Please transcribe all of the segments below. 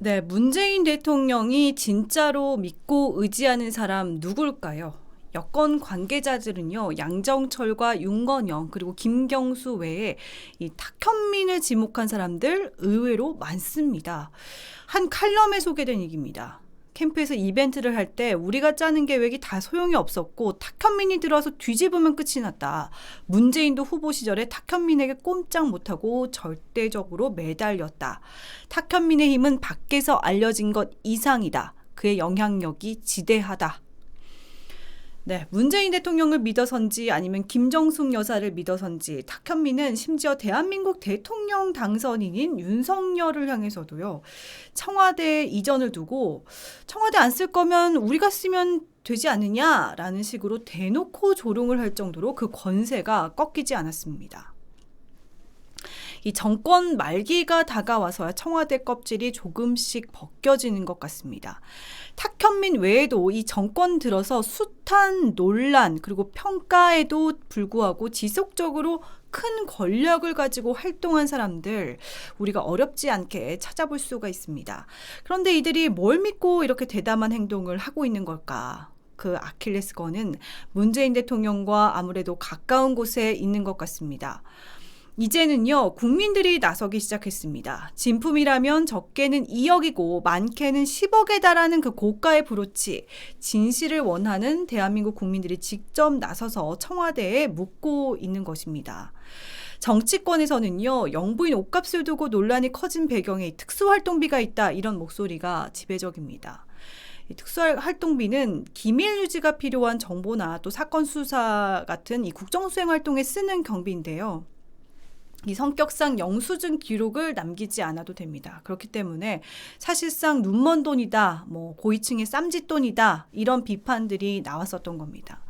네, 문재인 대통령이 진짜로 믿고 의지하는 사람 누굴까요? 여권 관계자들은요, 양정철과 윤건영, 그리고 김경수 외에 이 탁현민을 지목한 사람들 의외로 많습니다. 한 칼럼에 소개된 얘기입니다. 캠프에서 이벤트를 할 때 우리가 짜는 계획이 다 소용이 없었고 탁현민이 들어와서 뒤집으면 끝이 났다. 문재인도 후보 시절에 탁현민에게 꼼짝 못하고 절대적으로 매달렸다. 탁현민의 힘은 밖에서 알려진 것 이상이다. 그의 영향력이 지대하다. 네, 문재인 대통령을 믿어선지 아니면 김정숙 여사를 믿어선지 탁현민은 심지어 대한민국 대통령 당선인인 윤석열을 향해서도요. 청와대 이전을 두고 청와대 안 쓸 거면 우리가 쓰면 되지 않느냐라는 식으로 대놓고 조롱을 할 정도로 그 권세가 꺾이지 않았습니다. 이 정권 말기가 다가와서야 청와대 껍질이 조금씩 벗겨지는 것 같습니다. 탁현민 외에도 이 정권 들어서 숱한 논란 그리고 평가에도 불구하고 지속적으로 큰 권력을 가지고 활동한 사람들 우리가 어렵지 않게 찾아볼 수가 있습니다. 그런데 이들이 뭘 믿고 이렇게 대담한 행동을 하고 있는 걸까? 그 아킬레스건은 문재인 대통령과 아무래도 가까운 곳에 있는 것 같습니다. 이제는요, 국민들이 나서기 시작했습니다. 진품이라면 적게는 2억이고 많게는 10억에 달하는 그 고가의 브로치, 진실을 원하는 대한민국 국민들이 직접 나서서 청와대에 묻고 있는 것입니다. 정치권에서는요, 영부인 옷값을 두고 논란이 커진 배경에 특수활동비가 있다, 이런 목소리가 지배적입니다. 특수활동비는 기밀 유지가 필요한 정보나 또 사건 수사 같은 이 국정수행 활동에 쓰는 경비인데요. 이 성격상 영수증 기록을 남기지 않아도 됩니다. 그렇기 때문에 사실상 눈먼 돈이다, 고위층의 쌈짓돈이다 이런 비판들이 나왔었던 겁니다.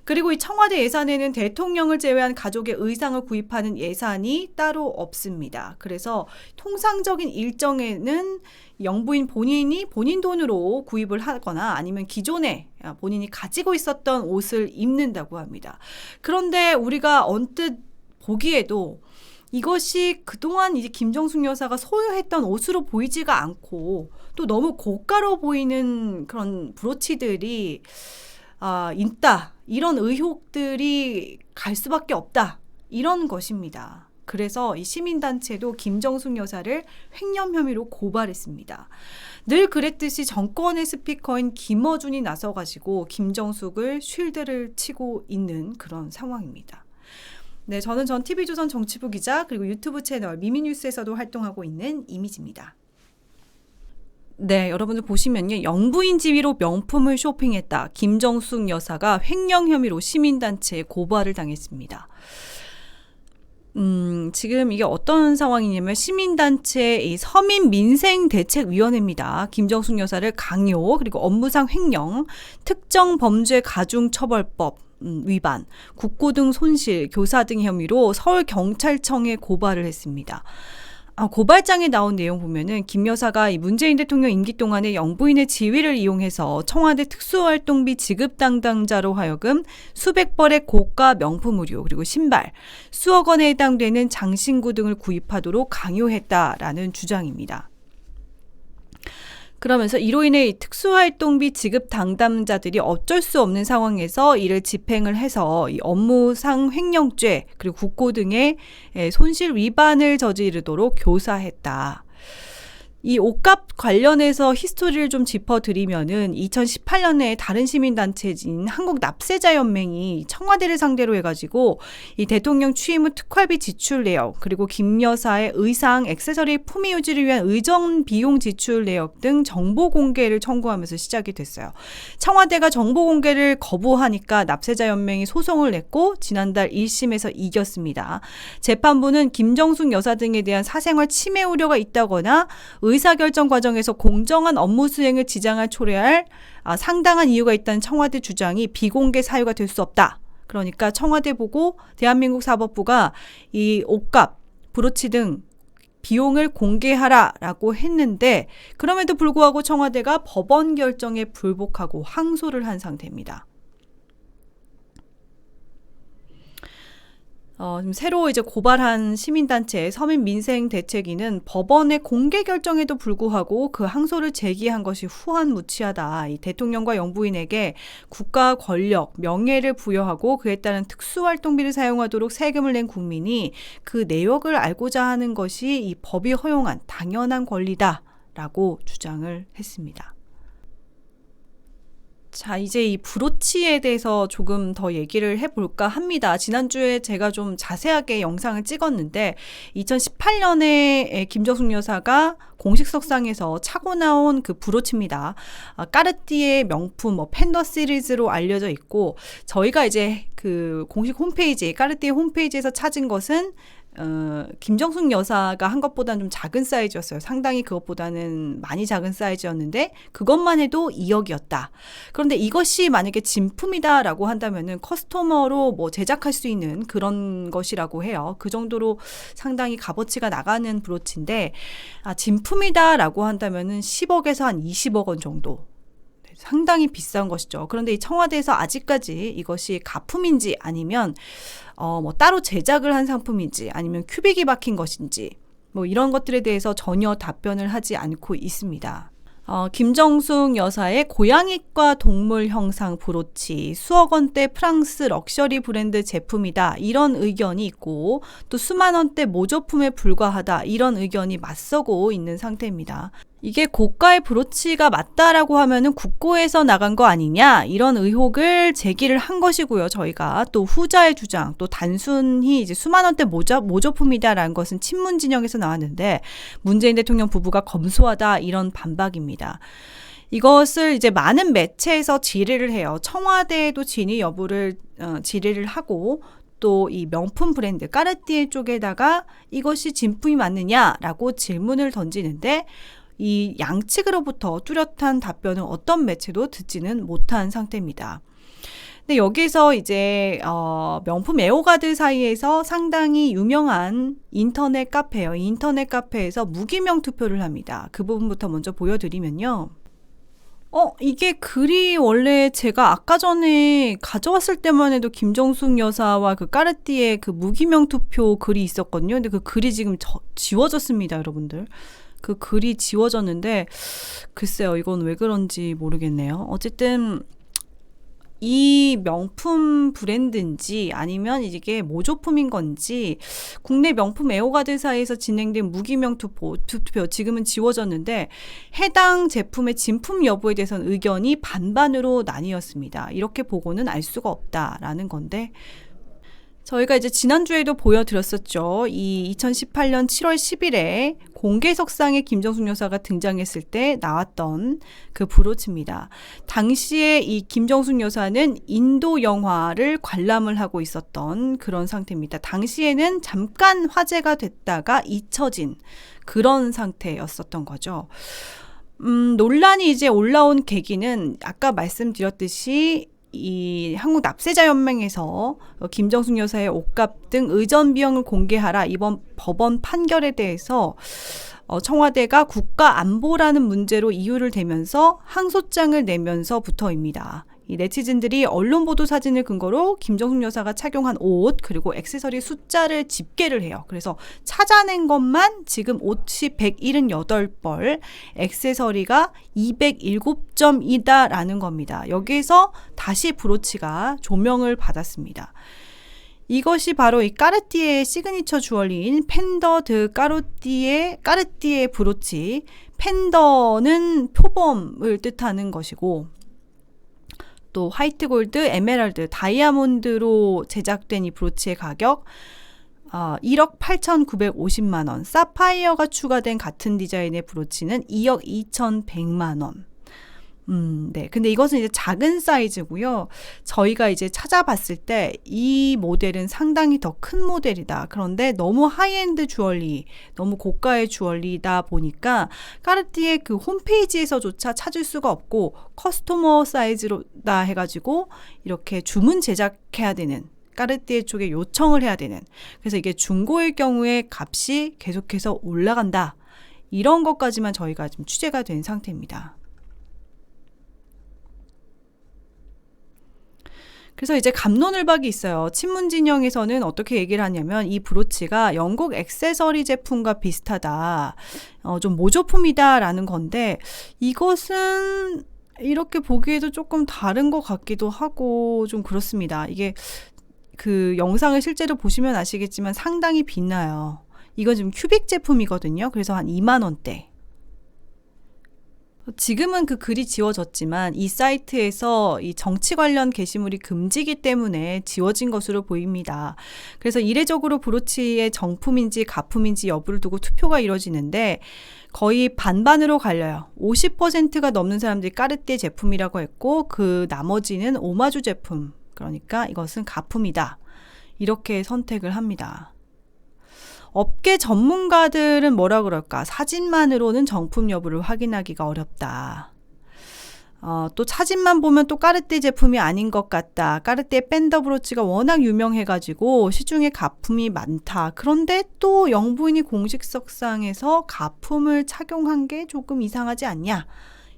그리고 이 청와대 예산에는 대통령을 제외한 가족의 의상을 구입하는 예산이 따로 없습니다. 그래서 통상적인 일정에는 영부인 본인이 본인 돈으로 구입을 하거나 아니면 기존에 본인이 가지고 있었던 옷을 입는다고 합니다. 그런데 우리가 언뜻 보기에도 이것이 그동안 이제 김정숙 여사가 소유했던 옷으로 보이지가 않고 또 너무 고가로 보이는 그런 브로치들이 있다. 이런 의혹들이 갈 수밖에 없다. 이런 것입니다. 그래서 이 시민단체도 김정숙 여사를 횡령 혐의로 고발했습니다. 늘 그랬듯이 정권의 스피커인 김어준이 나서가지고 김정숙을 쉴드를 치고 있는 그런 상황입니다. 네, 저는 전 TV조선 정치부 기자 그리고 유튜브 채널 미미뉴스에서도 활동하고 있는 이미지입니다. 네, 여러분들 보시면요. 영부인 지위로 명품을 쇼핑했다. 김정숙 여사가 횡령 혐의로 시민단체에 고발을 당했습니다. 지금 이게 어떤 상황이냐면 시민단체 이 서민민생대책위원회입니다. 김정숙 여사를 강요 그리고 업무상 횡령, 특정 범죄 가중처벌법 위반, 국고 등 손실, 교사 등 혐의로 서울경찰청에 고발을 했습니다. 고발장에 나온 내용 보면은 김 여사가 이 문재인 대통령 임기 동안에 영부인의 지위를 이용해서 청와대 특수활동비 지급 담당자로 하여금 수백 벌의 고가 명품 의류 그리고 신발, 수억 원에 해당되는 장신구 등을 구입하도록 강요했다라는 주장입니다. 그러면서 이로 인해 특수활동비 지급 담당자들이 어쩔 수 없는 상황에서 이를 집행을 해서 이 업무상 횡령죄 그리고 국고 등의 손실 위반을 저지르도록 교사했다. 이 옷값 관련해서 히스토리를 좀 짚어드리면은 2018년에 다른 시민단체인 한국납세자연맹이 청와대를 상대로 해가지고 이 대통령 취임 후 특활비 지출 내역 그리고 김 여사의 의상, 액세서리 품위 유지를 위한 의전 비용 지출 내역 등 정보 공개를 청구하면서 시작이 됐어요. 청와대가 정보 공개를 거부하니까 납세자연맹이 소송을 냈고 지난달 1심에서 이겼습니다. 재판부는 김정숙 여사 등에 대한 사생활 침해 우려가 있다거나 의사결정 과정에서 공정한 업무 수행을 지장할 초래할 상당한 이유가 있다는 청와대 주장이 비공개 사유가 될 수 없다. 그러니까 청와대 보고 대한민국 사법부가 이 옷값, 브로치 등 비용을 공개하라라고 했는데 그럼에도 불구하고 청와대가 법원 결정에 불복하고 항소를 한 상태입니다. 지금 새로 이제 고발한 시민단체 서민민생대책위는 법원의 공개 결정에도 불구하고 그 항소를 제기한 것이 후한무치하다. 이 대통령과 영부인에게 국가 권력, 명예를 부여하고 그에 따른 특수활동비를 사용하도록 세금을 낸 국민이 그 내역을 알고자 하는 것이 이 법이 허용한 당연한 권리다라고 주장을 했습니다. 자, 이제 이 브로치에 대해서 조금 더 얘기를 해볼까 합니다. 지난주에 제가 좀 자세하게 영상을 찍었는데 2018년에 김정숙 여사가 공식 석상에서 차고 나온 그 브로치입니다. 까르띠에 명품 팬더 시리즈로 알려져 있고 저희가 이제 그 공식 홈페이지 까르띠에 홈페이지에서 찾은 것은 김정숙 여사가 한 것보다는 좀 작은 사이즈였어요. 상당히 그것보다는 많이 작은 사이즈였는데 그것만 해도 2억이었다. 그런데 이것이 만약에 진품이다라고 한다면은 커스터머로 뭐 제작할 수 있는 그런 것이라고 해요. 그 정도로 상당히 값어치가 나가는 브로치인데 진품이다라고 한다면은 10억에서 한 20억 원 정도. 상당히 비싼 것이죠. 그런데 이 청와대에서 아직까지 이것이 가품인지 아니면 뭐 따로 제작을 한 상품인지 아니면 큐빅이 박힌 것인지 뭐 이런 것들에 대해서 전혀 답변을 하지 않고 있습니다. 김정숙 여사의 고양이과 동물 형상 브로치 수억 원대 프랑스 럭셔리 브랜드 제품이다 이런 의견이 있고 또 수만 원대 모조품에 불과하다 이런 의견이 맞서고 있는 상태입니다. 이게 고가의 브로치가 맞다라고 하면은 국고에서 나간 거 아니냐 이런 의혹을 제기를 한 것이고요. 저희가 또 후자의 주장 또 단순히 이제 수만 원대 모조품이다라는 것은 친문 진영에서 나왔는데 문재인 대통령 부부가 검소하다 이런 반박입니다. 이것을 이제 많은 매체에서 질의를 해요. 청와대에도 진위 여부를 질의를 하고 또 이 명품 브랜드 까르띠에 쪽에다가 이것이 진품이 맞느냐라고 질문을 던지는데 이 양측으로부터 뚜렷한 답변은 어떤 매체도 듣지는 못한 상태입니다. 근데 여기서 이제 명품 애호가들 사이에서 상당히 유명한 인터넷 카페예요. 인터넷 카페에서 무기명 투표를 합니다. 그 부분부터 먼저 보여드리면요. 이게 글이 원래 제가 아까 전에 가져왔을 때만 해도 김정숙 여사와 그 까르띠에 그 무기명 투표 글이 있었거든요. 근데 그 글이 지금 지워졌습니다, 여러분들. 그 글이 지워졌는데 글쎄요, 이건 왜 그런지 모르겠네요. 어쨌든 이 명품 브랜드인지 아니면 이게 모조품인 건지 국내 명품 애호가들 사이에서 진행된 무기명 투표 지금은 지워졌는데 해당 제품의 진품 여부에 대해서는 의견이 반반으로 나뉘었습니다. 이렇게 보고는 알 수가 없다라는 건데 저희가 이제 지난주에도 보여드렸었죠. 이 2018년 7월 10일에 공개석상에 김정숙 여사가 등장했을 때 나왔던 그 브로치입니다. 당시에 이 김정숙 여사는 인도 영화를 관람을 하고 있었던 그런 상태입니다. 당시에는 잠깐 화제가 됐다가 잊혀진 그런 상태였었던 거죠. 논란이 이제 올라온 계기는 아까 말씀드렸듯이 이 한국 납세자연맹에서 김정숙 여사의 옷값 등 의전 비용을 공개하라 이번 법원 판결에 대해서 청와대가 국가 안보라는 문제로 이유를 대면서 항소장을 내면서부터입니다. 이 네티즌들이 언론 보도 사진을 근거로 김정숙 여사가 착용한 옷 그리고 액세서리 숫자를 집계를 해요. 그래서 찾아낸 것만 지금 옷이 178벌, 액세서리가 207점이다라는 겁니다. 여기에서 다시 브로치가 조명을 받았습니다. 이것이 바로 이 까르띠에의 시그니처 주얼리인 펜더 드 까르띠에 브로치. 펜더는 표범을 뜻하는 것이고 또 화이트 골드, 에메랄드, 다이아몬드로 제작된 이 브로치의 가격 1억 8,950만 원, 사파이어가 추가된 같은 디자인의 브로치는 2억 2,100만 원. 네. 근데 이것은 이제 작은 사이즈고요. 저희가 이제 찾아봤을 때 이 모델은 상당히 더 큰 모델이다. 그런데 너무 하이엔드 주얼리, 너무 고가의 주얼리다 보니까 까르띠에 그 홈페이지에서조차 찾을 수가 없고 커스터머 사이즈로다 해가지고 이렇게 주문 제작해야 되는 까르띠에 쪽에 요청을 해야 되는 그래서 이게 중고일 경우에 값이 계속해서 올라간다. 이런 것까지만 저희가 지금 취재가 된 상태입니다. 그래서 이제 갑론을박이 있어요. 친문 진영에서는 어떻게 얘기를 하냐면 이 브로치가 영국 액세서리 제품과 비슷하다. 좀 모조품이다라는 건데 이것은 이렇게 보기에도 조금 다른 것 같기도 하고 좀 그렇습니다. 이게 그 영상을 실제로 보시면 아시겠지만 상당히 빛나요. 이건 지금 큐빅 제품이거든요. 그래서 한 2만 원대. 지금은 그 글이 지워졌지만 이 사이트에서 이 정치 관련 게시물이 금지이기 때문에 지워진 것으로 보입니다. 그래서 이례적으로 브로치의 정품인지 가품인지 여부를 두고 투표가 이루어지는데 거의 반반으로 갈려요. 50%가 넘는 사람들이 까르띠에 제품이라고 했고 그 나머지는 오마주 제품, 그러니까 이것은 가품이다. 이렇게 선택을 합니다. 업계 전문가들은 뭐라 그럴까? 사진만으로는 정품 여부를 확인하기가 어렵다. 또 사진만 보면 또 까르띠에 제품이 아닌 것 같다. 까르띠에 밴더 브로치가 워낙 유명해가지고 시중에 가품이 많다. 그런데 또 영부인이 공식석상에서 가품을 착용한 게 조금 이상하지 않냐?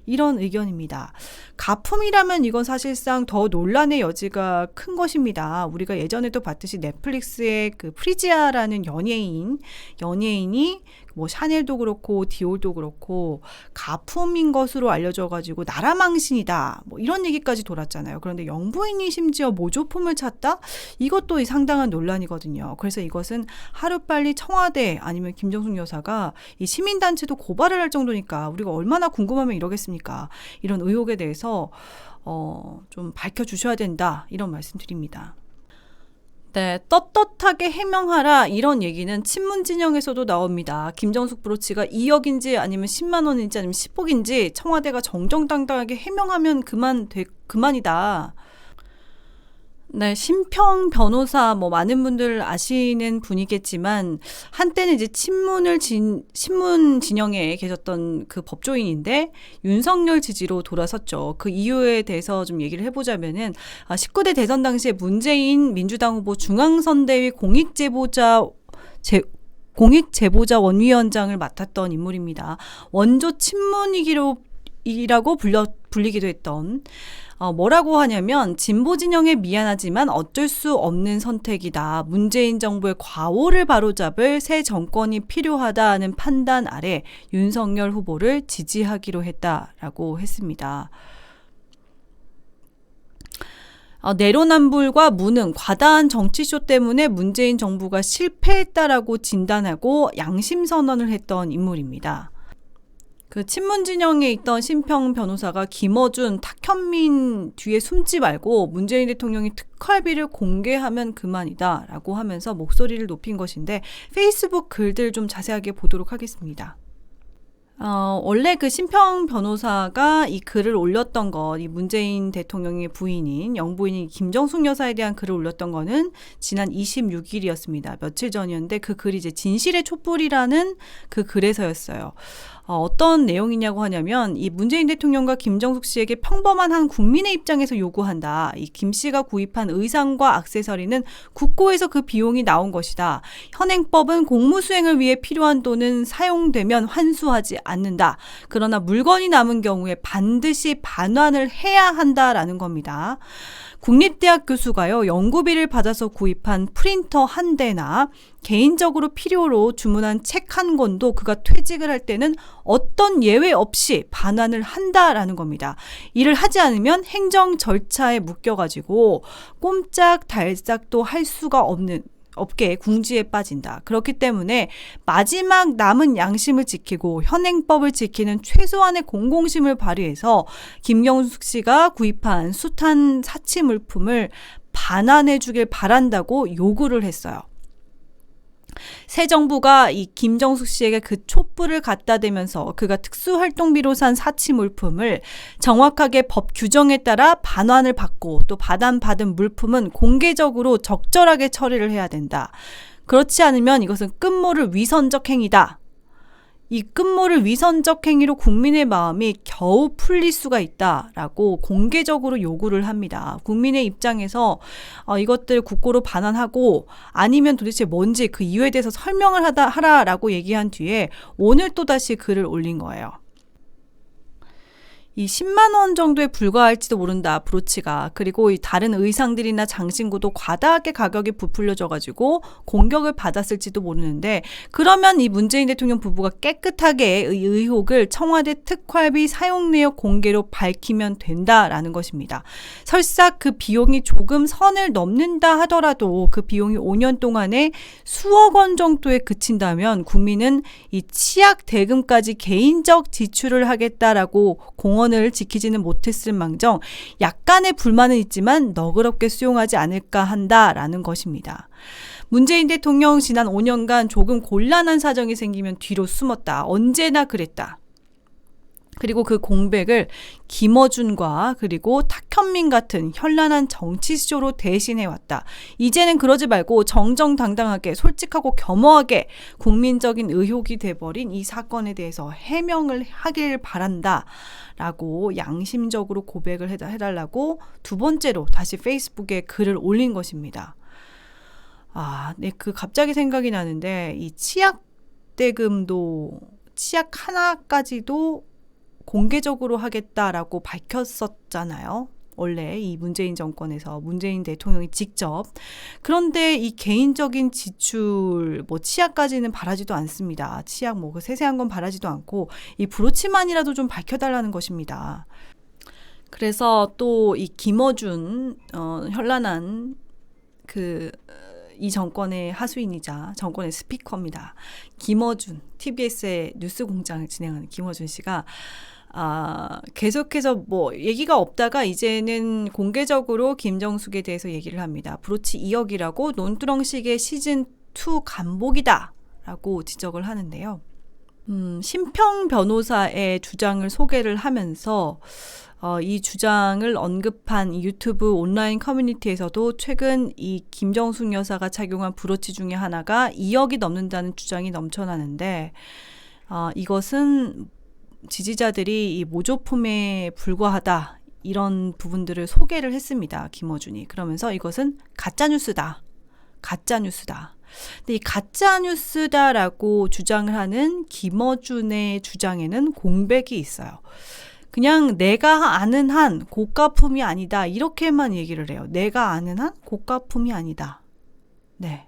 이런 의견입니다. 가품이라면 이건 사실상 더 논란의 여지가 큰 것입니다. 우리가 예전에도 봤듯이 넷플릭스의 그 프리지아라는 연예인이 뭐 샤넬도 그렇고 디올도 그렇고 가품인 것으로 알려져가지고 나라 망신이다. 뭐 이런 얘기까지 돌았잖아요. 그런데 영부인이 심지어 모조품을 찾다? 이것도 상당한 논란이거든요. 그래서 이것은 하루빨리 청와대 아니면 김정숙 여사가 이 시민단체도 고발을 할 정도니까 우리가 얼마나 궁금하면 이러겠습니까? 이런 의혹에 대해서 좀 밝혀주셔야 된다. 이런 말씀 드립니다. 네, 떳떳하게 해명하라 이런 얘기는 친문 진영에서도 나옵니다. 김정숙 브로치가 2억인지 아니면 10만 원인지 아니면 10억인지 청와대가 정정당당하게 해명하면 그만이다. 네, 심평 변호사 많은 분들 아시는 분이겠지만 한때는 이제 친문 진영에 계셨던 그 법조인인데 윤석열 지지로 돌아섰죠. 그 이유에 대해서 좀 얘기를 해보자면은 19대 대선 당시에 문재인 민주당 후보 중앙선대위 공익제보자 원위원장을 맡았던 인물입니다. 원조 친문이라고 불리기도 했던 뭐라고 하냐면 진보 진영에 미안하지만 어쩔 수 없는 선택이다. 문재인 정부의 과오를 바로잡을 새 정권이 필요하다는 판단 아래 윤석열 후보를 지지하기로 했다라고 했습니다. 내로남불과 무능, 과다한 정치쇼 때문에 문재인 정부가 실패했다라고 진단하고 양심 선언을 했던 인물입니다. 그 친문 진영에 있던 심평 변호사가 김어준, 탁현민 뒤에 숨지 말고 문재인 대통령이 특활비를 공개하면 그만이다 라고 하면서 목소리를 높인 것인데 페이스북 글들 좀 자세하게 보도록 하겠습니다. 원래 그 심평 변호사가 이 글을 올렸던 이 문재인 대통령의 부인인 영부인인 김정숙 여사에 대한 글을 올렸던 거는 지난 26일이었습니다. 며칠 전이었는데 그 글이 이제 진실의 촛불이라는 그 글에서였어요. 어떤 내용이냐고 하냐면 이 문재인 대통령과 김정숙 씨에게 평범한 한 국민의 입장에서 요구한다. 이 김 씨가 구입한 의상과 액세서리는 국고에서 그 비용이 나온 것이다. 현행법은 공무 수행을 위해 필요한 돈은 사용되면 환수하지 않는다. 그러나 물건이 남은 경우에 반드시 반환을 해야 한다라는 겁니다. 국립대학 교수가요, 연구비를 받아서 구입한 프린터 한 대나 개인적으로 필요로 주문한 책 한 권도 그가 퇴직을 할 때는 어떤 예외 없이 반환을 한다라는 겁니다. 이를 하지 않으면 행정 절차에 묶여가지고 꼼짝달싹도 할 수가 없게 궁지에 빠진다. 그렇기 때문에 마지막 남은 양심을 지키고 현행법을 지키는 최소한의 공공심을 발휘해서 김경숙 씨가 구입한 숱한 사치 물품을 반환해 주길 바란다고 요구를 했어요. 새 정부가 이 김정숙 씨에게 그 촛불을 갖다 대면서 그가 특수활동비로 산 사치 물품을 정확하게 법 규정에 따라 반환을 받고 또 반환받은 물품은 공개적으로 적절하게 처리를 해야 된다. 그렇지 않으면 이것은 끝모를 위선적 행위다. 이 끝모를 위선적 행위로 국민의 마음이 겨우 풀릴 수가 있다라고 공개적으로 요구를 합니다. 국민의 입장에서 이것들 국고로 반환하고 아니면 도대체 뭔지 그 이유에 대해서 설명을 하라라고 얘기한 뒤에 오늘 또다시 글을 올린 거예요. 이 10만 원 정도에 불과할지도 모른다, 브로치가. 그리고 이 다른 의상들이나 장신구도 과다하게 가격이 부풀려져가지고 공격을 받았을지도 모르는데, 그러면 이 문재인 대통령 부부가 깨끗하게 이 의혹을 청와대 특활비 사용 내역 공개로 밝히면 된다라는 것입니다. 설사 그 비용이 조금 선을 넘는다 하더라도 그 비용이 5년 동안에 수억 원 정도에 그친다면 국민은 이 치약 대금까지 개인적 지출을 하겠다라고 공언을 지키지는 못했을 망정 약간의 불만은 있지만 너그럽게 수용하지 않을까 한다라는 것입니다. 문재인 대통령 지난 5년간 조금 곤란한 사정이 생기면 뒤로 숨었다. 언제나 그랬다. 그리고 그 공백을 김어준과 그리고 탁현민 같은 현란한 정치쇼로 대신해왔다. 이제는 그러지 말고 정정당당하게 솔직하고 겸허하게 국민적인 의혹이 돼버린 이 사건에 대해서 해명을 하길 바란다 라고 양심적으로 고백을 해달라고 두 번째로 다시 페이스북에 글을 올린 것입니다. 네, 갑자기 생각이 나는데 이 치약 대금도 치약 하나까지도 공개적으로 하겠다라고 밝혔었잖아요. 원래 이 문재인 정권에서 문재인 대통령이 직접. 그런데 이 개인적인 지출 치약까지는 바라지도 않습니다. 치약 그 세세한 건 바라지도 않고 이 브로치만이라도 좀 밝혀달라는 것입니다. 그래서 또 이 김어준 현란한 이 정권의 하수인이자 정권의 스피커입니다. 김어준, TBS의 뉴스공장을 진행하는 김어준 씨가 계속해서 얘기가 없다가 이제는 공개적으로 김정숙에 대해서 얘기를 합니다. 브로치 2억이라고 논두렁식의 시즌2 간복이다 라고 지적을 하는데요. 심평 변호사의 주장을 소개를 하면서 이 주장을 언급한 이 유튜브 온라인 커뮤니티에서도 최근 이 김정숙 여사가 착용한 브로치 중에 하나가 2억이 넘는다는 주장이 넘쳐나는데 이것은 지지자들이 이 모조품에 불과하다 이런 부분들을 소개를 했습니다. 김어준이. 그러면서 이것은 가짜뉴스다. 가짜뉴스다. 근데 이 가짜뉴스다라고 주장을 하는 김어준의 주장에는 공백이 있어요. 그냥 내가 아는 한 고가품이 아니다. 이렇게만 얘기를 해요. 내가 아는 한 고가품이 아니다. 네.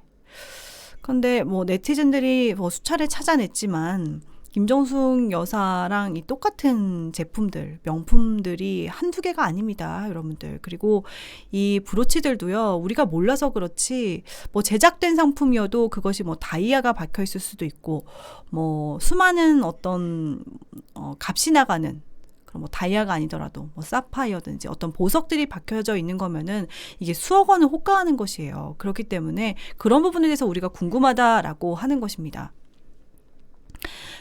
그런데 네티즌들이 수차례 찾아냈지만 김정숙 여사랑 이 똑같은 제품들, 명품들이 한두 개가 아닙니다, 여러분들. 그리고 이 브로치들도요, 우리가 몰라서 그렇지, 제작된 상품이어도 그것이 다이아가 박혀 있을 수도 있고, 수많은 어떤, 값이 나가는, 그럼 다이아가 아니더라도 사파이어든지 어떤 보석들이 박혀져 있는 거면은 이게 수억 원을 호가하는 것이에요. 그렇기 때문에 그런 부분에 대해서 우리가 궁금하다라고 하는 것입니다.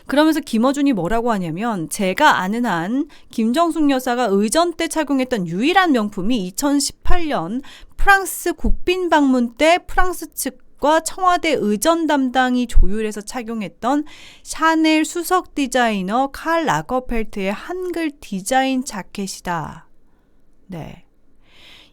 그러면서 김어준이 뭐라고 하냐면 제가 아는 한 김정숙 여사가 의전 때 착용했던 유일한 명품이 2018년 프랑스 국빈 방문 때 프랑스 측과 청와대 의전 담당이 조율해서 착용했던 샤넬 수석 디자이너 칼 라거펠트의 한글 디자인 자켓이다. 네.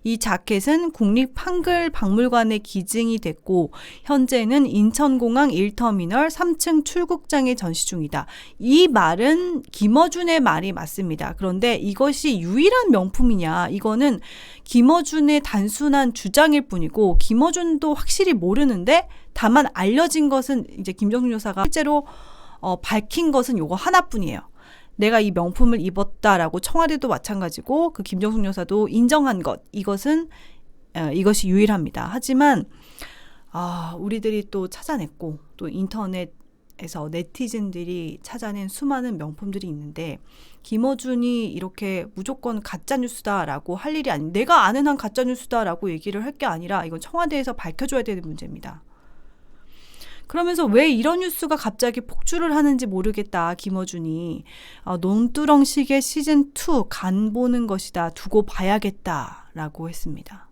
이 자켓은 국립한글박물관에 기증이 됐고 현재는 인천공항 1터미널 3층 출국장에 전시 중이다. 이 말은 김어준의 말이 맞습니다. 그런데 이것이 유일한 명품이냐? 이거는 김어준의 단순한 주장일 뿐이고 김어준도 확실히 모르는데 다만 알려진 것은 이제 김정숙 여사가 실제로 밝힌 것은 요거 하나뿐이에요. 내가 이 명품을 입었다라고 청와대도 마찬가지고 그 김정숙 여사도 인정한 것 이것이 유일합니다. 하지만 우리들이 또 찾아냈고 또 인터넷에서 네티즌들이 찾아낸 수많은 명품들이 있는데 김어준이 이렇게 무조건 가짜뉴스다라고 할 일이 아닌 내가 아는 한 가짜뉴스다라고 얘기를 할 게 아니라 이건 청와대에서 밝혀줘야 되는 문제입니다. 그러면서 왜 이런 뉴스가 갑자기 폭주를 하는지 모르겠다. 김어준이 논두렁식의 시즌2 간 보는 것이다. 두고 봐야겠다라고 했습니다.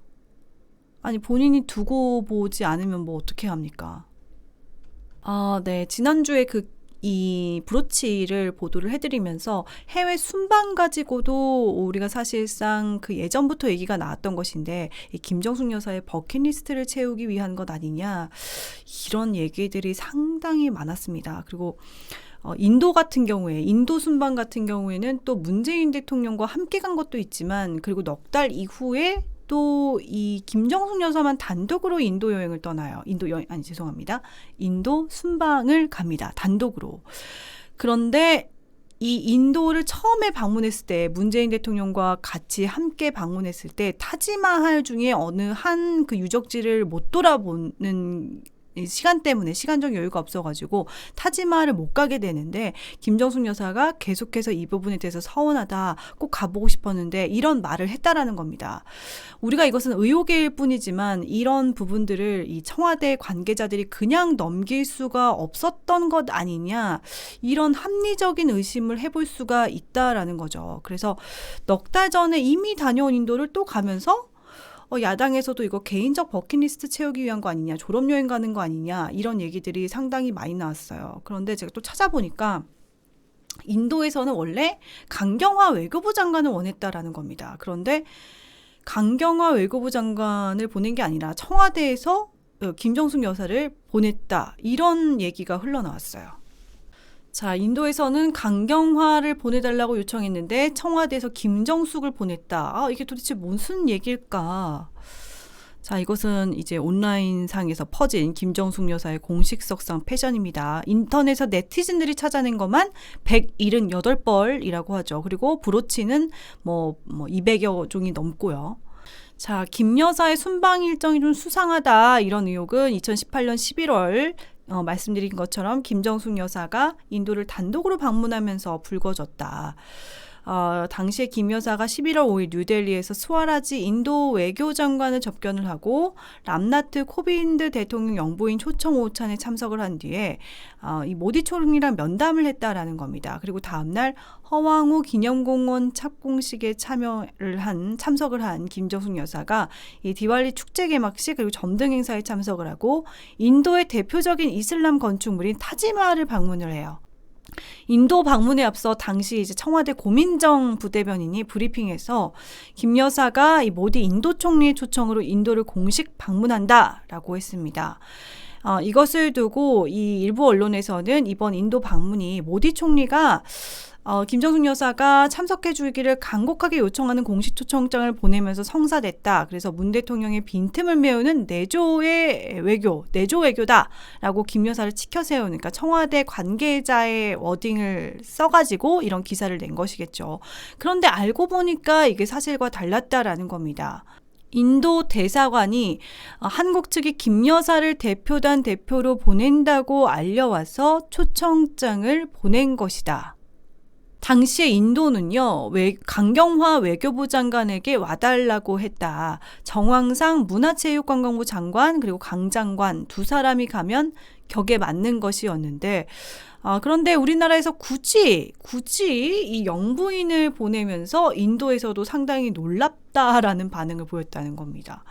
아니 본인이 두고 보지 않으면 어떻게 합니까? 네. 지난주에 이 브로치를 보도를 해드리면서 해외 순방 가지고도 우리가 사실상 예전부터 얘기가 나왔던 것인데 이 김정숙 여사의 버킷리스트를 채우기 위한 것 아니냐 이런 얘기들이 상당히 많았습니다. 그리고 인도 같은 경우에 인도 순방 같은 경우에는 또 문재인 대통령과 함께 간 것도 있지만 그리고 넉 달 이후에 또 이 김정숙 여사만 단독으로 인도 여행을 떠나요. 인도 순방을 갑니다. 단독으로. 그런데 이 인도를 처음에 방문했을 때 문재인 대통령과 같이 함께 방문했을 때 타지마할 중에 어느 한 그 유적지를 못 돌아보는 시간 때문에 시간적 여유가 없어가지고 타지마할을 못 가게 되는데 김정숙 여사가 계속해서 이 부분에 대해서 서운하다, 꼭 가보고 싶었는데 이런 말을 했다라는 겁니다. 우리가 이것은 의혹일 뿐이지만 이런 부분들을 이 청와대 관계자들이 그냥 넘길 수가 없었던 것 아니냐, 이런 합리적인 의심을 해볼 수가 있다라는 거죠. 그래서 넉 달 전에 이미 다녀온 인도를 또 가면서 야당에서도 이거 개인적 버킷리스트 채우기 위한 거 아니냐, 졸업여행 가는 거 아니냐, 이런 얘기들이 상당히 많이 나왔어요. 그런데 제가 또 찾아보니까 인도에서는 원래 강경화 외교부 장관을 원했다라는 겁니다. 그런데 강경화 외교부 장관을 보낸 게 아니라 청와대에서 김정숙 여사를 보냈다, 이런 얘기가 흘러나왔어요. 자, 인도에서는 강경화를 보내달라고 요청했는데 청와대에서 김정숙을 보냈다. 이게 도대체 무슨 얘기일까? 자, 이것은 이제 온라인상에서 퍼진 김정숙 여사의 공식석상 패션입니다. 인터넷에서 네티즌들이 찾아낸 것만 178벌이라고 하죠. 그리고 브로치는 200여 종이 넘고요. 자, 김 여사의 순방 일정이 좀 수상하다, 이런 의혹은 2018년 11월 말씀드린 것처럼 김정숙 여사가 인도를 단독으로 방문하면서 불거졌다. 당시에 김 여사가 11월 5일 뉴델리에서 스와라지 인도 외교장관을 접견을 하고 람나트 코빈드 대통령 영부인 초청 오찬에 참석을 한 뒤에 이 모디 총리랑 면담을 했다라는 겁니다. 그리고 다음날 허왕우 기념공원 착공식에 참석을 한 김정숙 여사가 이 디왈리 축제 개막식 그리고 점등 행사에 참석을 하고 인도의 대표적인 이슬람 건축물인 타지마할을 방문을 해요. 인도 방문에 앞서 당시 이제 청와대 고민정 부대변인이 브리핑에서 김 여사가 이 모디 인도 총리의 초청으로 인도를 공식 방문한다라고 했습니다. 이것을 두고 이 일부 언론에서는 이번 인도 방문이 모디 총리가 김정숙 여사가 참석해 주기를 간곡하게 요청하는 공식 초청장을 보내면서 성사됐다. 그래서 문 대통령의 빈틈을 메우는 내조 외교다라고 김 여사를 치켜 세우는, 그러니까 청와대 관계자의 워딩을 써가지고 이런 기사를 낸 것이겠죠. 그런데 알고 보니까 이게 사실과 달랐다라는 겁니다. 인도 대사관이 한국 측이 김 여사를 대표단 대표로 보낸다고 알려와서 초청장을 보낸 것이다. 당시에 인도는요, 강경화 외교부 장관에게 와달라고 했다. 정황상 문화체육관광부 장관 그리고 강 장관 두 사람이 가면 격에 맞는 것이었는데 그런데 우리나라에서 굳이 이 영부인을 보내면서 인도에서도 상당히 놀랍다라는 반응을 보였다는 겁니다.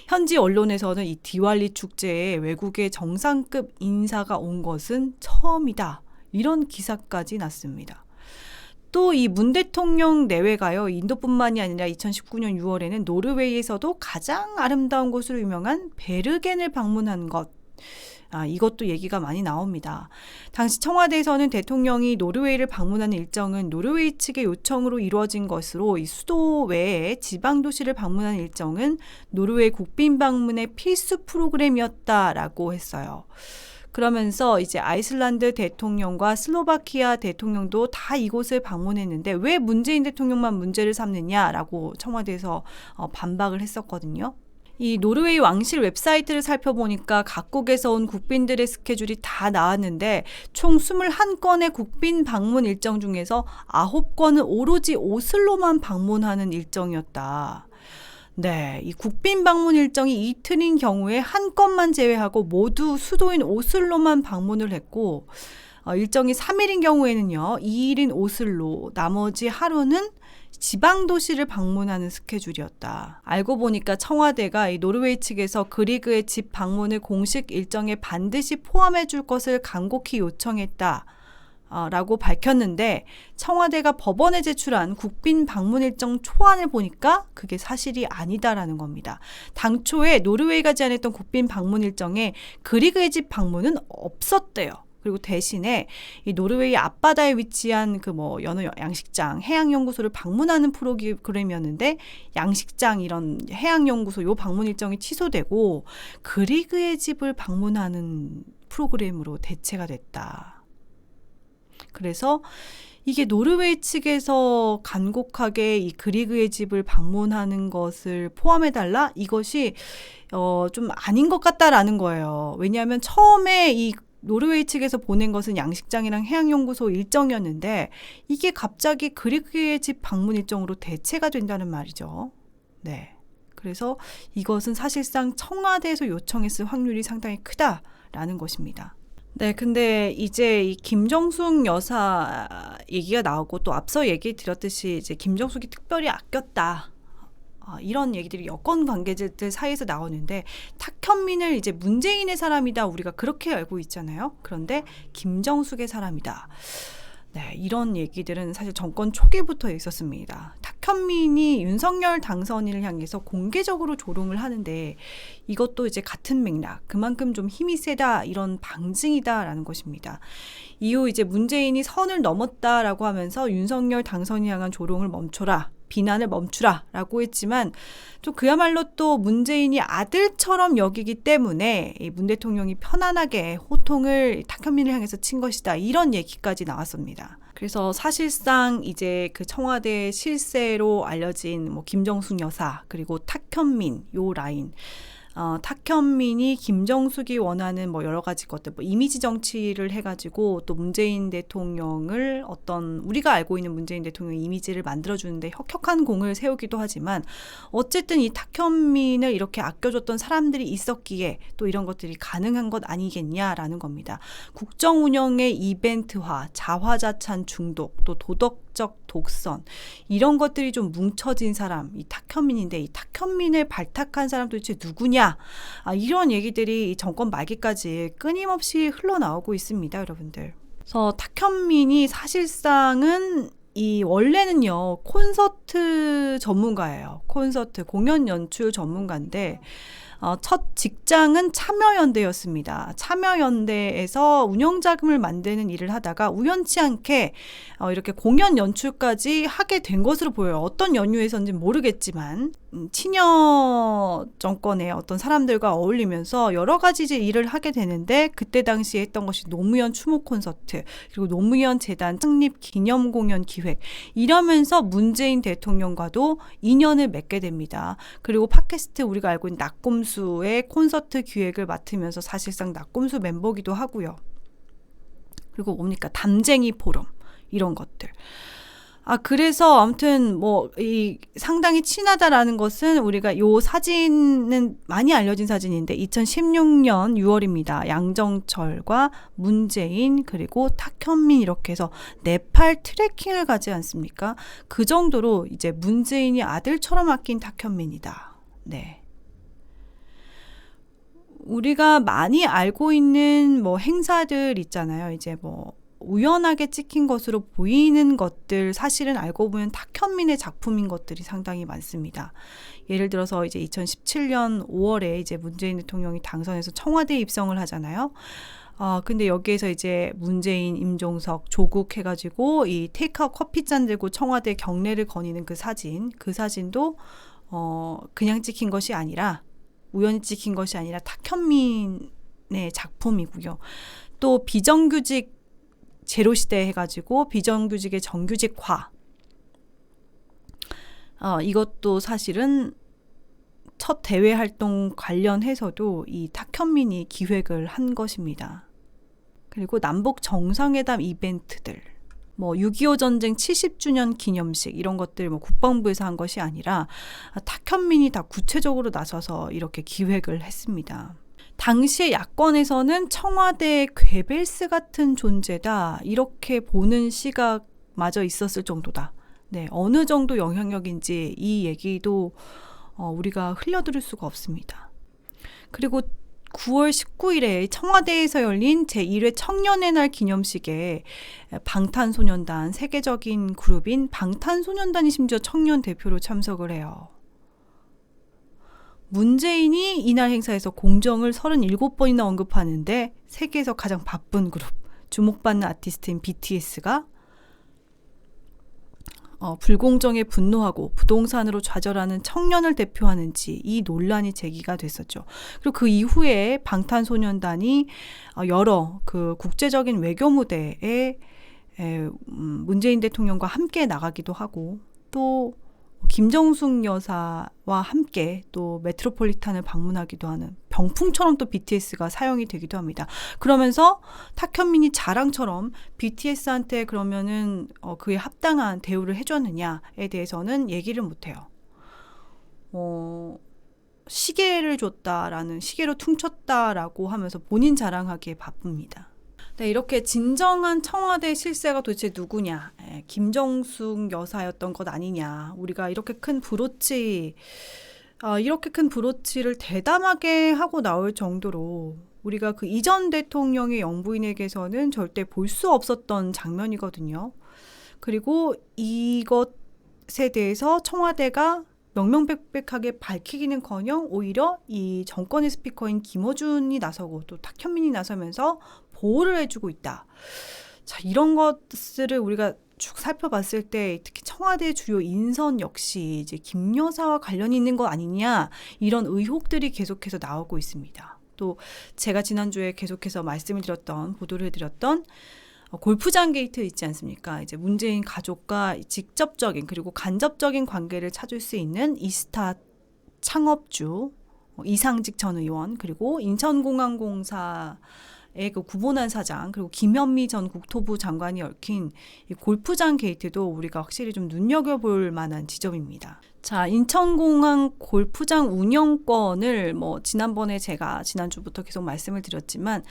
현지 언론에서는 이 디왈리 축제에 외국의 정상급 인사가 온 것은 처음이다, 이런 기사까지 났습니다. 또 이 문 대통령 내외가요, 인도뿐만이 아니라 2019년 6월에는 노르웨이에서도 가장 아름다운 곳으로 유명한 베르겐을 방문한 것, 이것도 얘기가 많이 나옵니다. 당시 청와대에서는 대통령이 노르웨이를 방문하는 일정은 노르웨이 측의 요청으로 이루어진 것으로 이 수도 외에 지방 도시를 방문하는 일정은 노르웨이 국빈 방문의 필수 프로그램이었다라고 했어요. 그러면서 이제 아이슬란드 대통령과 슬로바키아 대통령도 다 이곳을 방문했는데 왜 문재인 대통령만 문제를 삼느냐라고 청와대에서 반박을 했었거든요. 이 노르웨이 왕실 웹사이트를 살펴보니까 각국에서 온 국빈들의 스케줄이 다 나왔는데 총 21건의 국빈 방문 일정 중에서 9건은 오로지 오슬로만 방문하는 일정이었다. 네, 이 국빈 방문 일정이 이틀인 경우에 한 건만 제외하고 모두 수도인 오슬로만 방문을 했고 일정이 3일인 경우에는요, 2일인 오슬로, 나머지 하루는 지방 도시를 방문하는 스케줄이었다. 알고 보니까 청와대가 이 노르웨이 측에서 그리그의 집 방문을 공식 일정에 반드시 포함해 줄 것을 간곡히 요청했다. 라고 밝혔는데 청와대가 법원에 제출한 국빈 방문 일정 초안을 보니까 그게 사실이 아니다라는 겁니다. 당초에 노르웨이가 제안했던 국빈 방문 일정에 그리그의 집 방문은 없었대요. 그리고 대신에 이 노르웨이 앞바다에 위치한 그 뭐 여느 양식장, 해양연구소를 방문하는 프로그램이었는데 양식장 이런 해양연구소 요 방문 일정이 취소되고 그리그의 집을 방문하는 프로그램으로 대체가 됐다. 그래서 이게 노르웨이 측에서 간곡하게 이 그리그의 집을 방문하는 것을 포함해달라? 이것이 좀 아닌 것 같다라는 거예요. 왜냐하면 처음에 이 노르웨이 측에서 보낸 것은 양식장이랑 해양연구소 일정이었는데 이게 갑자기 그리그의 집 방문 일정으로 대체가 된다는 말이죠. 네. 그래서 이것은 사실상 청와대에서 요청했을 확률이 상당히 크다라는 것입니다. 네, 근데 이제 이 김정숙 여사 얘기가 나오고 또 앞서 얘기 드렸듯이 이제 김정숙이 특별히 아꼈다. 이런 얘기들이 여권 관계자들 사이에서 나오는데 탁현민을 이제 문재인의 사람이다 우리가 그렇게 알고 있잖아요. 그런데 김정숙의 사람이다. 네, 이런 얘기들은 사실 정권 초기부터 있었습니다. 탁현민이 윤석열 당선인을 향해서 공개적으로 조롱을 하는데 이것도 이제 같은 맥락, 그만큼 좀 힘이 세다 이런 방증이다라는 것입니다. 이후 이제 문재인이 선을 넘었다라고 하면서 윤석열 당선인을 향한 조롱을 멈춰라. 비난을 멈추라 라고 했지만 또 그야말로 또 문재인이 아들처럼 여기기 때문에 문 대통령이 편안하게 호통을 탁현민을 향해서 친 것이다 이런 얘기까지 나왔습니다. 그래서 사실상 이제 그 청와대 실세로 알려진 뭐 김정숙 여사 그리고 탁현민 요 라인 탁현민이 김정숙이 원하는 뭐 여러 가지 것들, 뭐 이미지 정치를 해가지고 또 문재인 대통령을 어떤 우리가 알고 있는 문재인 대통령의 이미지를 만들어주는데 혁혁한 공을 세우기도 하지만 어쨌든 이 탁현민을 이렇게 아껴줬던 사람들이 있었기에 또 이런 것들이 가능한 것 아니겠냐라는 겁니다. 국정 운영의 이벤트화, 자화자찬 중독, 또 도덕적 독선 이런 것들이 좀 뭉쳐진 사람 이 탁현민인데 이 탁현민을 발탁한 사람 도대체 누구냐 이런 얘기들이 정권 말기까지 끊임없이 흘러나오고 있습니다, 여러분들. 그래서 탁현민이 사실상은 이 원래는요 콘서트 전문가예요. 콘서트 공연 연출 전문가인데 첫 직장은 참여연대였습니다. 참여연대에서 운영자금을 만드는 일을 하다가 우연치 않게 이렇게 공연 연출까지 하게 된 것으로 보여요. 어떤 연유에서인지 모르겠지만 친여 정권의 어떤 사람들과 어울리면서 여러 가지 이제 일을 하게 되는데 그때 당시에 했던 것이 노무현 추모 콘서트 그리고 노무현 재단 창립 기념 공연 기획 이러면서 문재인 대통령과도 인연을 맺게 됩니다. 그리고 팟캐스트 우리가 알고 있는 낙곰수의 콘서트 기획을 맡으면서 사실상 낙곰수 멤버기도 하고요. 그리고 뭡니까 담쟁이 포럼 이런 것들. 그래서 아무튼 뭐 이 상당히 친하다라는 것은 우리가 요 사진은 많이 알려진 사진인데 2016년 6월입니다. 양정철과 문재인 그리고 탁현민 이렇게 해서 네팔 트레킹을 가지 않습니까? 그 정도로 이제 문재인이 아들처럼 아낀 탁현민이다. 네. 우리가 많이 알고 있는 뭐 행사들 있잖아요. 이제 뭐 우연하게 찍힌 것으로 보이는 것들 사실은 알고 보면 탁현민의 작품인 것들이 상당히 많습니다. 예를 들어서 이제 2017년 5월에 이제 문재인 대통령이 당선해서 청와대에 입성을 하잖아요. 근데 여기에서 이제 문재인, 임종석, 조국 해가지고 이 테이크아웃 커피잔 들고 청와대 경례를 거니는 그 사진도 그냥 찍힌 것이 아니라 우연히 찍힌 것이 아니라 탁현민의 작품이고요. 또 비정규직 제로시대 해가지고 비정규직의 정규직화 이것도 사실은 첫 대외 활동 관련해서도 이 탁현민이 기획을 한 것입니다. 그리고 남북 정상회담 이벤트들 뭐 6.25 전쟁 70주년 기념식 이런 것들 뭐 국방부에서 한 것이 아니라 탁현민이 다 구체적으로 나서서 이렇게 기획을 했습니다. 당시의 야권에서는 청와대의 괴벨스 같은 존재다 이렇게 보는 시각마저 있었을 정도다. 네, 어느 정도 영향력인지 이 얘기도 우리가 흘려들을 수가 없습니다. 그리고 9월 19일에 청와대에서 열린 제1회 청년의 날 기념식에 방탄소년단 세계적인 그룹인 방탄소년단이 심지어 청년 대표로 참석을 해요. 문재인이 이날 행사에서 공정을 37번이나 언급하는데 세계에서 가장 바쁜 그룹 주목받는 아티스트인 BTS가 불공정에 분노하고 부동산으로 좌절하는 청년을 대표하는지 이 논란이 제기가 됐었죠. 그리고 그 이후에 방탄소년단이 여러 그 국제적인 외교 무대에 문재인 대통령과 함께 나가기도 하고, 또 김정숙 여사와 함께 또 메트로폴리탄을 방문하기도 하는 병풍처럼 또 BTS가 사용이 되기도 합니다. 그러면서 탁현민이 자랑처럼 BTS한테 그러면은 그에 합당한 대우를 해줬느냐에 대해서는 얘기를 못해요. 시계를 줬다라는, 시계로 퉁쳤다라고 하면서 본인 자랑하기에 바쁩니다. 네, 이렇게 진정한 청와대 실세가 도대체 누구냐? 김정숙 여사였던 것 아니냐? 우리가 이렇게 큰 브로치를 대담하게 하고 나올 정도로 우리가 그 이전 대통령의 영부인에게서는 절대 볼 수 없었던 장면이거든요. 그리고 이것에 대해서 청와대가 명명백백하게 밝히기는커녕 오히려 이 정권의 스피커인 김어준이 나서고 또 탁현민이 나서면서 보호를 해주고 있다. 자, 이런 것들을 우리가 쭉 살펴봤을 때 특히 청와대 주요 인선 역시 이제 김 여사와 관련이 있는 거 아니냐, 이런 의혹들이 계속해서 나오고 있습니다. 또 제가 지난주에 계속해서 말씀을 드렸던, 보도를 해드렸던 골프장 게이트 있지 않습니까? 이제 문재인 가족과 직접적인 그리고 간접적인 관계를 찾을 수 있는 이스타 창업주 이상직 전 의원, 그리고 인천공항공사의 그 구본환 사장, 그리고 김현미 전 국토부 장관이 얽힌 이 골프장 게이트도 우리가 확실히 좀 눈여겨볼 만한 지점입니다. 자, 인천공항 골프장 운영권을 지난번에 제가 지난주부터 계속 말씀을 드렸지만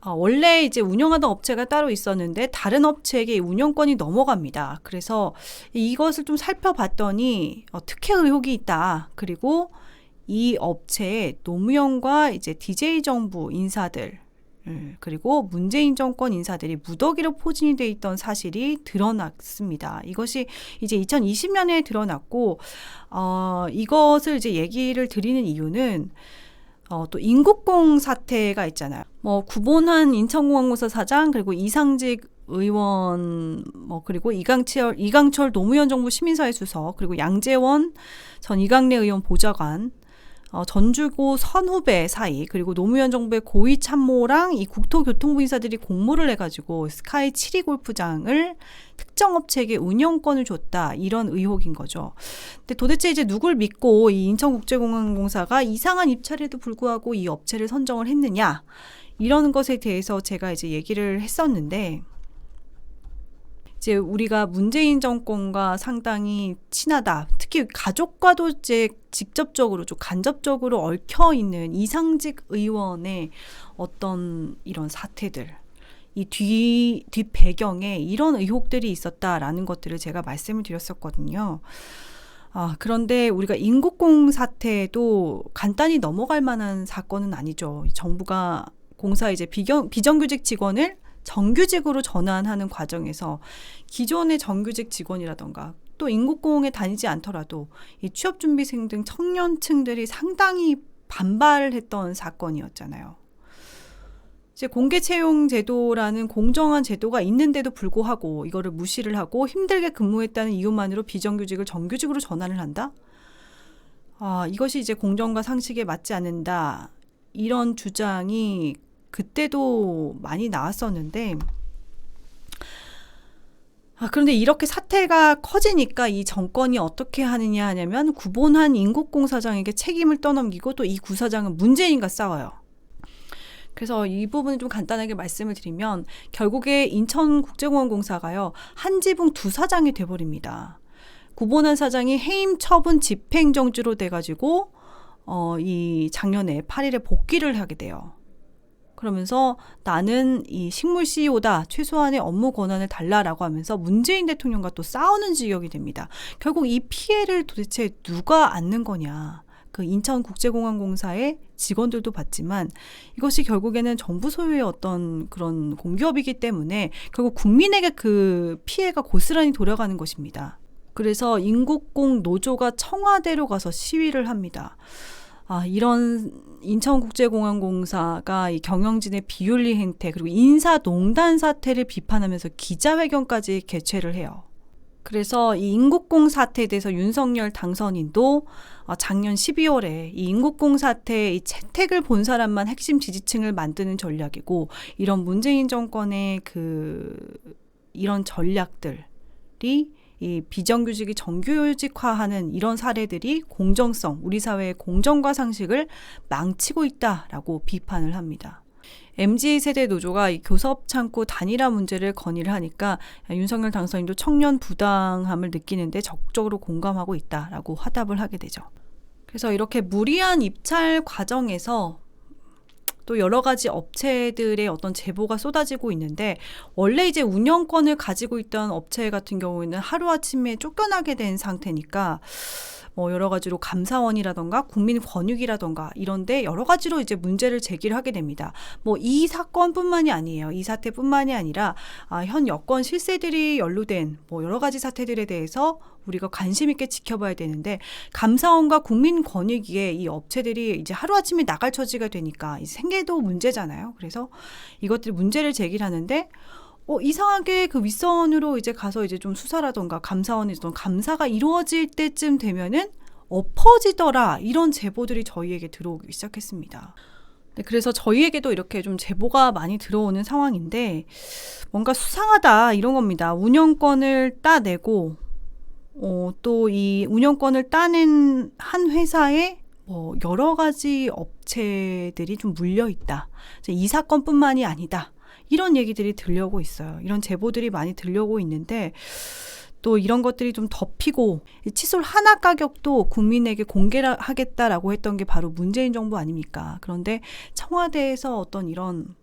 원래 이제 운영하던 업체가 따로 있었는데 다른 업체에게 운영권이 넘어갑니다. 그래서 이것을 좀 살펴봤더니 특혜 의혹이 있다. 그리고 이 업체에 노무현과 이제 DJ 정부 인사들, 그리고 문재인 정권 인사들이 무더기로 포진이 돼 있던 사실이 드러났습니다. 이것이 이제 2020년에 드러났고, 이것을 이제 얘기를 드리는 이유는 또 인국공 사태가 있잖아요. 구본환 인천공항공사 사장, 그리고 이상직 의원, 그리고 이강철 노무현 정부 시민사회 수석, 그리고 양재원 전 이강래 의원 보좌관, 전주고 선후배 사이, 그리고 노무현 정부의 고위 참모랑 이 국토교통부 인사들이 공모를 해가지고 스카이 7위 골프장을 특정 업체에게 운영권을 줬다, 이런 의혹인 거죠. 근데 도대체 이제 누굴 믿고 이 인천국제공항공사가 이상한 입찰에도 불구하고 이 업체를 선정을 했느냐, 이런 것에 대해서 제가 이제 얘기를 했었는데, 이제 우리가 문재인 정권과 상당히 친하다, 특히 가족과도 이제 직접적으로 좀 간접적으로 얽혀 있는 이상직 의원의 어떤 이런 사태들, 이 뒷 배경에 이런 의혹들이 있었다라는 것들을 제가 말씀을 드렸었거든요. 그런데 우리가 인국공 사태도 간단히 넘어갈 만한 사건은 아니죠. 정부가 공사 이제 비정규직 직원을 정규직으로 전환하는 과정에서 기존의 정규직 직원이라던가 또 인국공에 다니지 않더라도 이 취업준비생 등 청년층들이 상당히 반발을 했던 사건이었잖아요. 이제 공개 채용 제도라는 공정한 제도가 있는데도 불구하고 이거를 무시를 하고 힘들게 근무했다는 이유만으로 비정규직을 정규직으로 전환을 한다? 이것이 이제 공정과 상식에 맞지 않는다, 이런 주장이 그때도 많이 나왔었는데, 그런데 이렇게 사태가 커지니까 이 정권이 어떻게 하냐면 구본환 인국공사장에게 책임을 떠넘기고 또 이 구사장은 문재인과 싸워요. 그래서 이 부분을 좀 간단하게 말씀을 드리면 결국에 인천국제공항공사가요, 한 지붕 두 사장이 돼버립니다. 구본환 사장이 해임 처분 집행정지로 돼가지고 이 작년에 8일에 복귀를 하게 돼요. 그러면서 나는 이 식물 CEO다, 최소한의 업무 권한을 달라라고 하면서 문재인 대통령과 또 싸우는 지경이 됩니다. 결국 이 피해를 도대체 누가 안는 거냐. 그 인천국제공항공사의 직원들도 봤지만 이것이 결국에는 정부 소유의 어떤 그런 공기업이기 때문에 결국 국민에게 그 피해가 고스란히 돌아가는 것입니다. 그래서 인국공 노조가 청와대로 가서 시위를 합니다. 이런 인천국제공항공사가 이 경영진의 비윤리 행태 그리고 인사농단 사태를 비판하면서 기자회견까지 개최를 해요. 그래서 이 인국공 사태에 대해서 윤석열 당선인도 작년 12월에 이 인국공 사태의 이 채택을 본 사람만 핵심 지지층을 만드는 전략이고, 이런 문재인 정권의 이런 전략들이 이 비정규직이 정규직화하는 이런 사례들이 공정성, 우리 사회의 공정과 상식을 망치고 있다라고 비판을 합니다. MZ세대 노조가 이 교섭 창구 단일화 문제를 건의를 하니까 윤석열 당선인도 청년 부당함을 느끼는데 적극적으로 공감하고 있다라고 화답을 하게 되죠. 그래서 이렇게 무리한 입찰 과정에서 또 여러 가지 업체들의 어떤 제보가 쏟아지고 있는데, 원래 이제 운영권을 가지고 있던 업체 같은 경우에는 하루아침에 쫓겨나게 된 상태니까 여러 가지로 감사원이라던가 국민권익이라던가 이런데 여러 가지로 이제 문제를 제기를 하게 됩니다. 이 사건뿐만이 아니에요. 이 사태뿐만이 아니라 현 여권 실세들이 연루된 여러 가지 사태들에 대해서 우리가 관심 있게 지켜봐야 되는데, 감사원과 국민권익위에 이 업체들이 이제 하루아침에 나갈 처지가 되니까 생계도 문제잖아요. 그래서 이것들이 문제를 제기하는데 이상하게 그 윗선으로 이제 가서 이제 좀 수사라던가 감사원에서 감사가 이루어질 때쯤 되면은 엎어지더라, 이런 제보들이 저희에게 들어오기 시작했습니다. 네, 그래서 저희에게도 이렇게 좀 제보가 많이 들어오는 상황인데 뭔가 수상하다, 이런 겁니다. 운영권을 따내고 또 이 운영권을 따낸 한 회사에 여러 가지 업체들이 좀 물려 있다. 이 사건뿐만이 아니다. 이런 얘기들이 들려오고 있어요. 이런 제보들이 많이 들려오고 있는데, 또 이런 것들이 좀 덮이고, 칫솔 하나 가격도 국민에게 공개하겠다라고 했던 게 바로 문재인 정부 아닙니까? 그런데 청와대에서 어떤 이런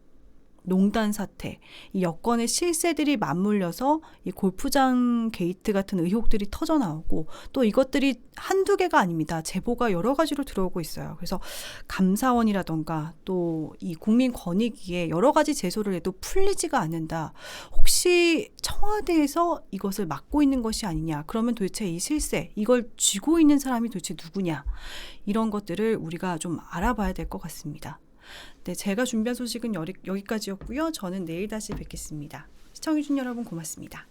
농단 사태, 이 여권의 실세들이 맞물려서 이 골프장 게이트 같은 의혹들이 터져 나오고, 또 이것들이 한두 개가 아닙니다. 제보가 여러 가지로 들어오고 있어요. 그래서 감사원이라던가 또 이 국민권익위에 여러 가지 제소를 해도 풀리지가 않는다. 혹시 청와대에서 이것을 막고 있는 것이 아니냐? 그러면 도대체 이 실세, 이걸 쥐고 있는 사람이 도대체 누구냐? 이런 것들을 우리가 좀 알아봐야 될 것 같습니다. 네, 제가 준비한 소식은 여기까지였고요. 저는 내일 다시 뵙겠습니다. 시청해주신 여러분 고맙습니다.